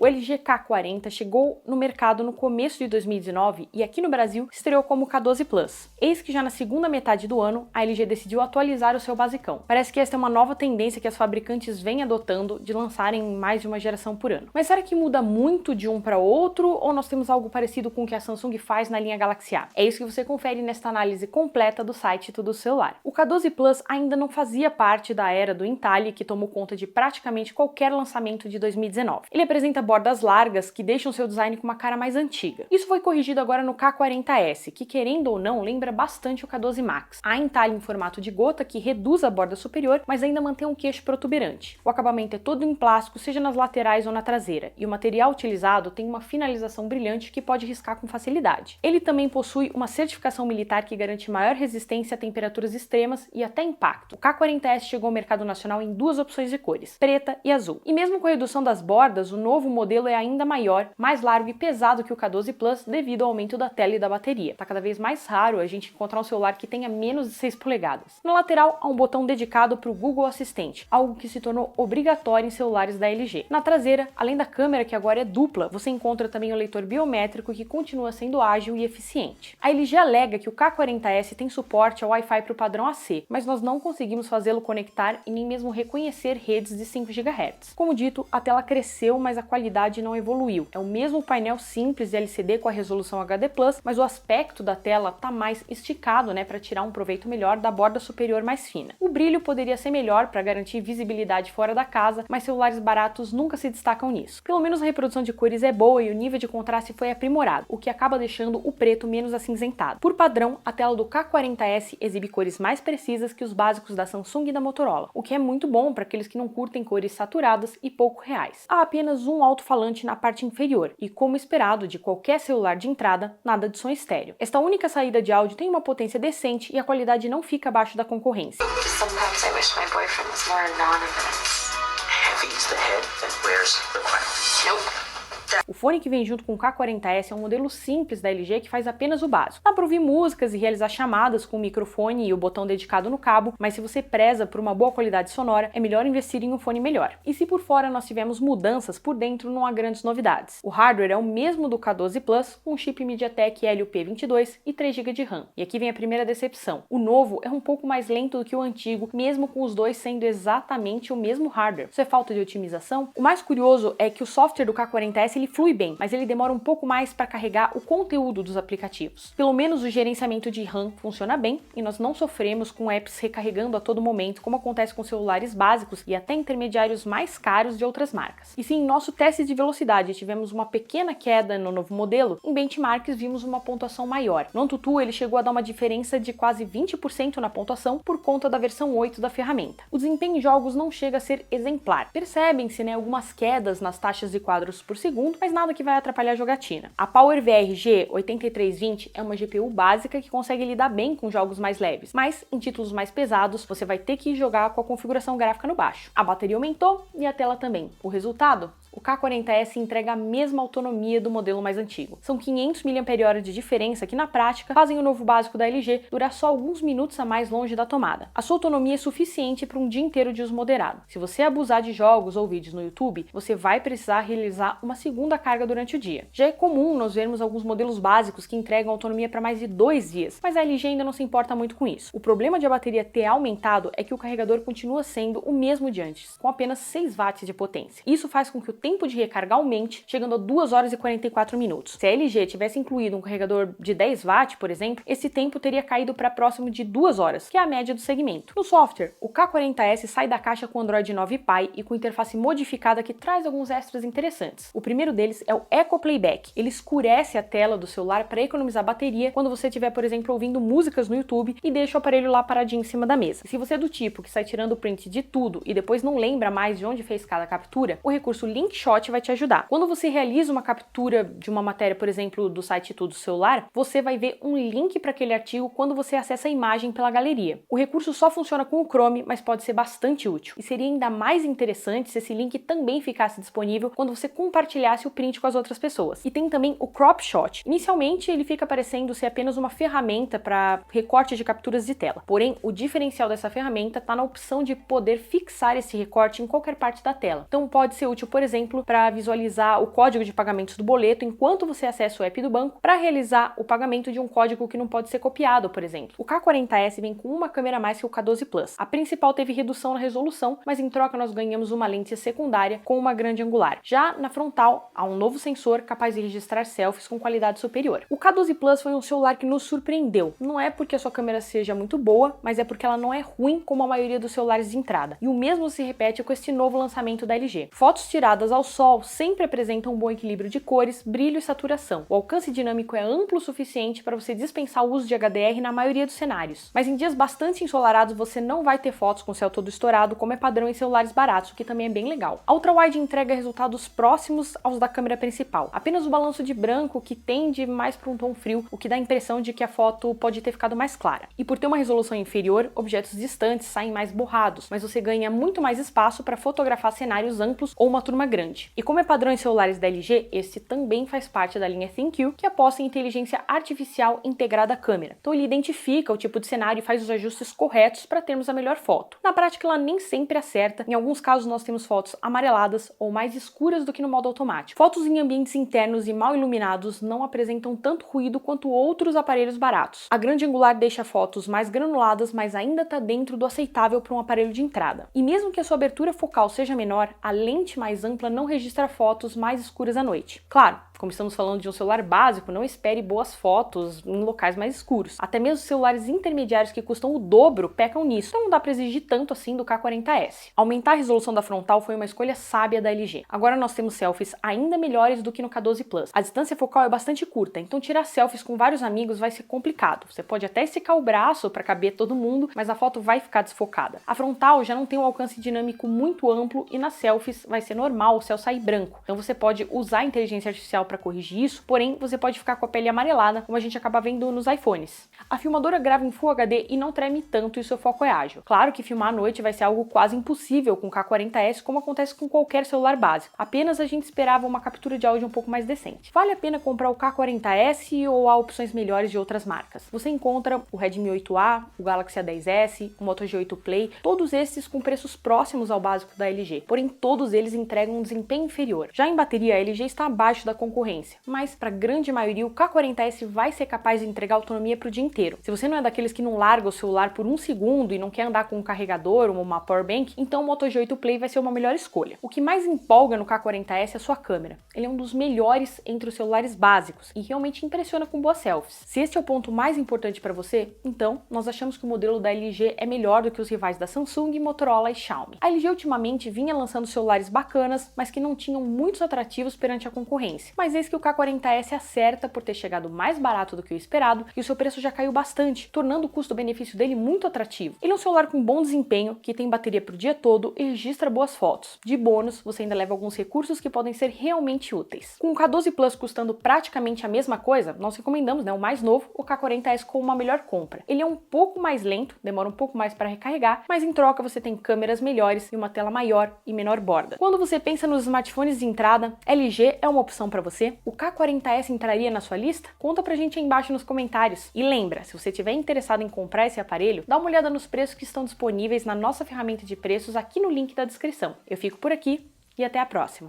O LG K40 chegou no mercado no começo de 2019 e aqui no Brasil estreou como K12 Plus. Eis que já na segunda metade do ano, a LG decidiu atualizar o seu basicão. Parece que esta é uma nova tendência que as fabricantes vêm adotando de lançarem mais de uma geração por ano. Mas será que muda muito de um para outro ou nós temos algo parecido com o que a Samsung faz na linha Galaxy A? É isso que você confere nesta análise completa do site Tudo Celular. O K12 Plus ainda não fazia parte da era do entalhe que tomou conta de praticamente qualquer lançamento de 2019. Ele apresenta bordas largas que deixam seu design com uma cara mais antiga. Isso foi corrigido agora no K40S, que querendo ou não lembra bastante o K12 Max. Há entalhe em formato de gota que reduz a borda superior, mas ainda mantém um queixo protuberante. O acabamento é todo em plástico, seja nas laterais ou na traseira, e o material utilizado tem uma finalização brilhante que pode riscar com facilidade. Ele também possui uma certificação militar que garante maior resistência a temperaturas extremas e até impacto. O K40S chegou ao mercado nacional em duas opções de cores, preta e azul. E mesmo com a redução das bordas, o novo modelo é ainda maior, mais largo e pesado que o K12 Plus devido ao aumento da tela e da bateria. Tá cada vez mais raro a gente encontrar um celular que tenha menos de 6 polegadas. Na lateral há um botão dedicado para o Google Assistente, algo que se tornou obrigatório em celulares da LG. Na traseira, além da câmera que agora é dupla, você encontra também o leitor biométrico que continua sendo ágil e eficiente. A LG alega que o K40S tem suporte ao Wi-Fi para o padrão AC, mas nós não conseguimos fazê-lo conectar e nem mesmo reconhecer redes de 5 GHz. Como dito, a tela cresceu, mas a qualidade não evoluiu. É o mesmo painel simples de LCD com a resolução HD+, mas o aspecto da tela tá mais esticado, para tirar um proveito melhor da borda superior mais fina. O brilho poderia ser melhor para garantir visibilidade fora da casa, mas celulares baratos nunca se destacam nisso. Pelo menos a reprodução de cores é boa e o nível de contraste foi aprimorado, o que acaba deixando o preto menos acinzentado. Por padrão, a tela do K40S exibe cores mais precisas que os básicos da Samsung e da Motorola, o que é muito bom para aqueles que não curtem cores saturadas e pouco reais. Há apenas um alto-falante na parte inferior e, como esperado de qualquer celular de entrada, nada de som estéreo. Esta única saída de áudio tem uma potência decente e a qualidade não fica abaixo da concorrência. O fone que vem junto com o K40S é um modelo simples da LG que faz apenas o básico. Dá para ouvir músicas e realizar chamadas com o microfone e o botão dedicado no cabo, mas se você preza por uma boa qualidade sonora, é melhor investir em um fone melhor. E se por fora nós tivemos mudanças, por dentro não há grandes novidades. O hardware é o mesmo do K12 Plus, com chip MediaTek Helio P22 e 3 GB de RAM. E aqui vem a primeira decepção. O novo é um pouco mais lento do que o antigo, mesmo com os dois sendo exatamente o mesmo hardware. Isso é falta de otimização? O mais curioso é que o software do K40S ele flui bem, mas ele demora um pouco mais para carregar o conteúdo dos aplicativos. Pelo menos o gerenciamento de RAM funciona bem e nós não sofremos com apps recarregando a todo momento, como acontece com celulares básicos e até intermediários mais caros de outras marcas. E se em nosso teste de velocidade tivemos uma pequena queda no novo modelo, em benchmarks vimos uma pontuação maior. No AnTuTu ele chegou a dar uma diferença de quase 20% na pontuação por conta da versão 8 da ferramenta. O desempenho em jogos não chega a ser exemplar. Percebem-se, algumas quedas nas taxas de quadros por segundo, mas nada que vai atrapalhar a jogatina. A PowerVR G8320 é uma GPU básica que consegue lidar bem com jogos mais leves, mas em títulos mais pesados você vai ter que jogar com a configuração gráfica no baixo. A bateria aumentou e a tela também. O resultado? O K40S entrega a mesma autonomia do modelo mais antigo. São 500 mAh de diferença que, na prática, fazem o novo básico da LG durar só alguns minutos a mais longe da tomada. A sua autonomia é suficiente para um dia inteiro de uso moderado. Se você abusar de jogos ou vídeos no YouTube, você vai precisar realizar uma segunda carga durante o dia. Já é comum nós vermos alguns modelos básicos que entregam autonomia para mais de 2 dias, mas a LG ainda não se importa muito com isso. O problema de a bateria ter aumentado é que o carregador continua sendo o mesmo de antes, com apenas 6 watts de potência. Isso faz com que o tempo de recarga aumente, chegando a 2 horas e 44 minutos. Se a LG tivesse incluído um carregador de 10 watts, por exemplo, esse tempo teria caído para próximo de 2 horas, que é a média do segmento. No software, o K40S sai da caixa com Android 9 Pie e com interface modificada que traz alguns extras interessantes. O primeiro deles é o Eco Playback. Ele escurece a tela do celular para economizar bateria quando você estiver, por exemplo, ouvindo músicas no YouTube e deixa o aparelho lá paradinho em cima da mesa. Se você é do tipo que sai tirando print de tudo e depois não lembra mais de onde fez cada captura, o recurso Link Shot vai te ajudar. Quando você realiza uma captura de uma matéria, por exemplo, do site Tudo Celular, você vai ver um link para aquele artigo quando você acessa a imagem pela galeria. O recurso só funciona com o Chrome, mas pode ser bastante útil. E seria ainda mais interessante se esse link também ficasse disponível quando você compartilhasse o print com as outras pessoas. E tem também o Crop Shot. Inicialmente, ele fica parecendo ser apenas uma ferramenta para recorte de capturas de tela. Porém, o diferencial dessa ferramenta está na opção de poder fixar esse recorte em qualquer parte da tela. Então, pode ser útil, por exemplo, exemplo, para visualizar o código de pagamentos do boleto enquanto você acessa o app do banco para realizar o pagamento de um código que não pode ser copiado, por exemplo. O K40S vem com uma câmera a mais que o K12 Plus. A principal teve redução na resolução, mas em troca nós ganhamos uma lente secundária com uma grande angular. Já na frontal, há um novo sensor capaz de registrar selfies com qualidade superior. O K12 Plus foi um celular que nos surpreendeu. Não é porque a sua câmera seja muito boa, mas é porque ela não é ruim como a maioria dos celulares de entrada. E o mesmo se repete com este novo lançamento da LG. Fotos tiradas ao sol sempre apresentam um bom equilíbrio de cores, brilho e saturação. O alcance dinâmico é amplo o suficiente para você dispensar o uso de HDR na maioria dos cenários. Mas em dias bastante ensolarados você não vai ter fotos com o céu todo estourado, como é padrão em celulares baratos, o que também é bem legal. A ultra-wide entrega resultados próximos aos da câmera principal. Apenas o balanço de branco que tende mais para um tom frio, o que dá a impressão de que a foto pode ter ficado mais clara. E por ter uma resolução inferior, objetos distantes saem mais borrados, mas você ganha muito mais espaço para fotografar cenários amplos ou uma turma grande. E como é padrão em celulares da LG, esse também faz parte da linha ThinQ, que aposta em inteligência artificial integrada à câmera. Então ele identifica o tipo de cenário e faz os ajustes corretos para termos a melhor foto. Na prática ela nem sempre acerta, em alguns casos nós temos fotos amareladas ou mais escuras do que no modo automático. Fotos em ambientes internos e mal iluminados não apresentam tanto ruído quanto outros aparelhos baratos. A grande angular deixa fotos mais granuladas, mas ainda está dentro do aceitável para um aparelho de entrada. E mesmo que a sua abertura focal seja menor, a lente mais ampla não registra fotos mais escuras à noite. Claro, como estamos falando de um celular básico, não espere boas fotos em locais mais escuros. Até mesmo celulares intermediários que custam o dobro pecam nisso, então não dá para exigir tanto assim do K40S. Aumentar a resolução da frontal foi uma escolha sábia da LG. Agora nós temos selfies ainda melhores do que no K12 Plus. A distância focal é bastante curta, então tirar selfies com vários amigos vai ser complicado. Você pode até esticar o braço para caber todo mundo, mas a foto vai ficar desfocada. A frontal já não tem um alcance dinâmico muito amplo e nas selfies vai ser normal o céu sair branco. Então você pode usar a inteligência artificial para corrigir isso, porém você pode ficar com a pele amarelada, como a gente acaba vendo nos iPhones. A filmadora grava em Full HD e não treme tanto e seu foco é ágil. Claro que filmar à noite vai ser algo quase impossível com o K40S, como acontece com qualquer celular básico. Apenas a gente esperava uma captura de áudio um pouco mais decente. Vale a pena comprar o K40S ou há opções melhores de outras marcas? Você encontra o Redmi 8A, o Galaxy A10s, o Moto G8 Play, todos esses com preços próximos ao básico da LG, porém todos eles entregam um desempenho inferior. Já em bateria, a LG está abaixo da concorrência, mas para a grande maioria o K40S vai ser capaz de entregar autonomia para o dia inteiro. Se você não é daqueles que não larga o celular por um segundo e não quer andar com um carregador ou uma power bank, então o Moto G8 Play vai ser uma melhor escolha. O que mais empolga no K40S é a sua câmera. Ele é um dos melhores entre os celulares básicos e realmente impressiona com boas selfies. Se este é o ponto mais importante para você, então nós achamos que o modelo da LG é melhor do que os rivais da Samsung, Motorola e Xiaomi. A LG ultimamente vinha lançando celulares bacanas, mas que não tinham muitos atrativos perante a concorrência. Mas eis que o K40S acerta por ter chegado mais barato do que o esperado e o seu preço já caiu bastante, tornando o custo-benefício dele muito atrativo. Ele é um celular com bom desempenho, que tem bateria para o dia todo e registra boas fotos. De bônus, você ainda leva alguns recursos que podem ser realmente úteis. Com o K12 Plus custando praticamente a mesma coisa, nós recomendamos, o mais novo, o K40S como uma melhor compra. Ele é um pouco mais lento, demora um pouco mais para recarregar, mas em troca você tem câmeras melhores e uma tela maior e menor borda. Quando você pensa nos smartphones de entrada, LG é uma opção para você? O K40S entraria na sua lista? Conta pra gente aí embaixo nos comentários. E lembra, se você estiver interessado em comprar esse aparelho, dá uma olhada nos preços que estão disponíveis na nossa ferramenta de preços aqui no link da descrição. Eu fico por aqui e até a próxima!